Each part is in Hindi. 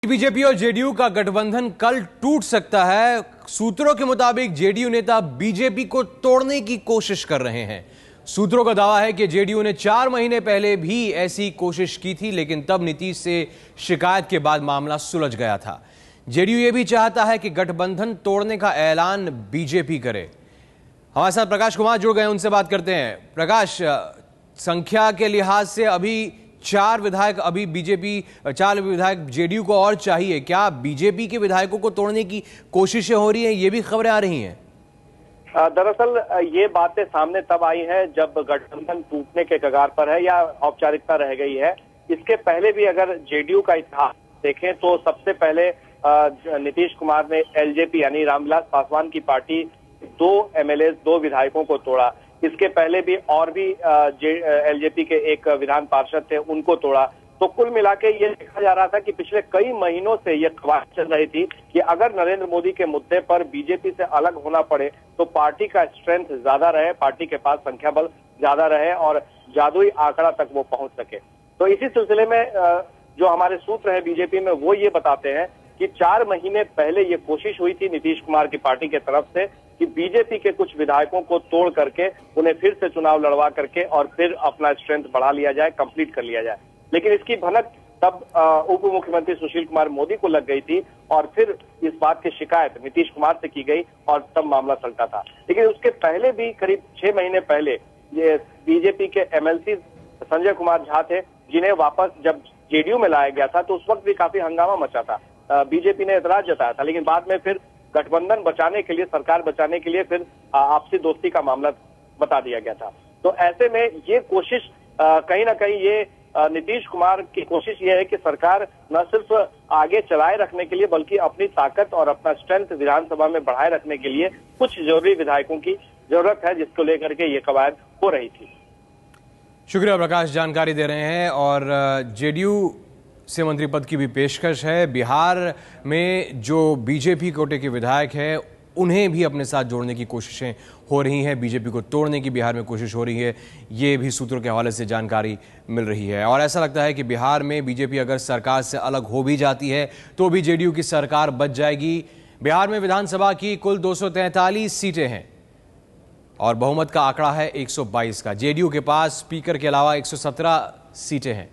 बीजेपी और जेडीयू का गठबंधन कल टूट सकता है। सूत्रों के मुताबिक जेडीयू नेता बीजेपी को तोड़ने की कोशिश कर रहे हैं। सूत्रों का दावा है कि जेडीयू ने 4 महीने पहले भी ऐसी कोशिश की थी, लेकिन तब नीतीश से शिकायत के बाद मामला सुलझ गया था। जेडीयू यह भी चाहता है कि गठबंधन तोड़ने का ऐलान बीजेपी करे। हमारे साथ प्रकाश कुमार जुड़ गए, उनसे बात करते हैं। प्रकाश, संख्या के लिहाज से अभी 4 विधायक बीजेपी, 4 विधायक जेडीयू को और चाहिए। क्या बीजेपी के विधायकों को तोड़ने की कोशिशें हो रही हैं? ये भी खबरें आ रही हैं। दरअसल ये बातें सामने तब आई हैं जब गठबंधन टूटने के कगार पर है या औपचारिकता रह गई है। इसके पहले भी अगर जेडीयू का इतिहास देखें तो सबसे पहले नीतीश कुमार ने एलजेपी यानी रामविलास पासवान की पार्टी 2 एमएलए 2 विधायकों को तोड़ा। इसके पहले भी और भी एलजेपी के एक विधान पार्षद थे, उनको तोड़ा। तो कुल मिला के ये देखा जा रहा था कि पिछले कई महीनों से ये कवायद चल रही थी कि अगर नरेंद्र मोदी के मुद्दे पर बीजेपी से अलग होना पड़े तो पार्टी का स्ट्रेंथ ज्यादा रहे, पार्टी के पास संख्या बल ज्यादा रहे और जादुई आंकड़ा तक वो पहुंच सके। तो इसी सिलसिले में जो हमारे सूत्र है बीजेपी में वो ये बताते हैं कि 4 महीने पहले ये कोशिश हुई थी नीतीश कुमार की पार्टी के तरफ से कि बीजेपी के कुछ विधायकों को तोड़ करके उन्हें फिर से चुनाव लड़वा करके और फिर अपना स्ट्रेंथ बढ़ा लिया जाए, कंप्लीट कर लिया जाए। लेकिन इसकी भनक तब उप मुख्यमंत्री सुशील कुमार मोदी को लग गई थी और फिर इस बात की शिकायत नीतीश कुमार से की गई और तब मामला सलटा था। लेकिन उसके पहले भी करीब 6 महीने पहले ये बीजेपी के एमएलसी संजय कुमार झा थे, जिन्हें वापस जब जेडीयू में लाया गया था तो उस वक्त भी काफी हंगामा मचा था। बीजेपी ने एतराज जताया था, लेकिन बाद में फिर गठबंधन बचाने के लिए, सरकार बचाने के लिए फिर आपसी दोस्ती का मामला बता दिया गया था। तो ऐसे में ये कोशिश कहीं ना कहीं ये नीतीश कुमार की कोशिश ये है कि सरकार न सिर्फ आगे चलाए रखने के लिए बल्कि अपनी ताकत और अपना स्ट्रेंथ विधानसभा में बढ़ाए रखने के लिए कुछ जरूरी विधायकों की जरूरत है, जिसको लेकर के ये कवायद हो रही थी। शुक्रिया प्रकाश, जानकारी दे रहे हैं। और जेडीयू से मंत्री पद की भी पेशकश है। बिहार में जो बीजेपी कोटे के विधायक हैं उन्हें भी अपने साथ जोड़ने की कोशिशें हो रही हैं। बीजेपी को तोड़ने की बिहार में कोशिश हो रही है, ये भी सूत्रों के हवाले से जानकारी मिल रही है। और ऐसा लगता है कि बिहार में बीजेपी अगर सरकार से अलग हो भी जाती है तो भी जेडीयू की सरकार बच जाएगी। बिहार में विधानसभा की कुल 243 सीटें हैं और बहुमत का आंकड़ा है 122 का। जेडीयू के पास स्पीकर के अलावा 117 सीटें हैं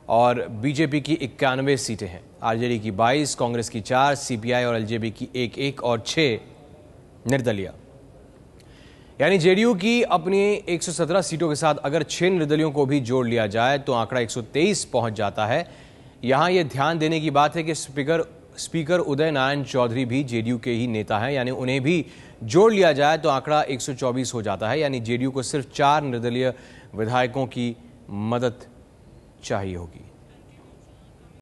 और बीजेपी की 91 सीटें हैं। आरजेडी की 22, कांग्रेस की 4, सीपीआई और एलजेपी की 1 और 6 निर्दलीय। यानी जेडीयू की अपनी 117 सीटों के साथ अगर 6 निर्दलियों को भी जोड़ लिया जाए तो आंकड़ा 123 पहुंच जाता है। यहां यह ध्यान देने की बात है कि स्पीकर उदय नारायण चौधरी भी जेडीयू के ही नेता हैं, यानी उन्हें भी जोड़ लिया जाए तो आंकड़ा 124 हो जाता है। यानी जेडीयू को सिर्फ 4 निर्दलीय विधायकों की मदद चाहिए होगी।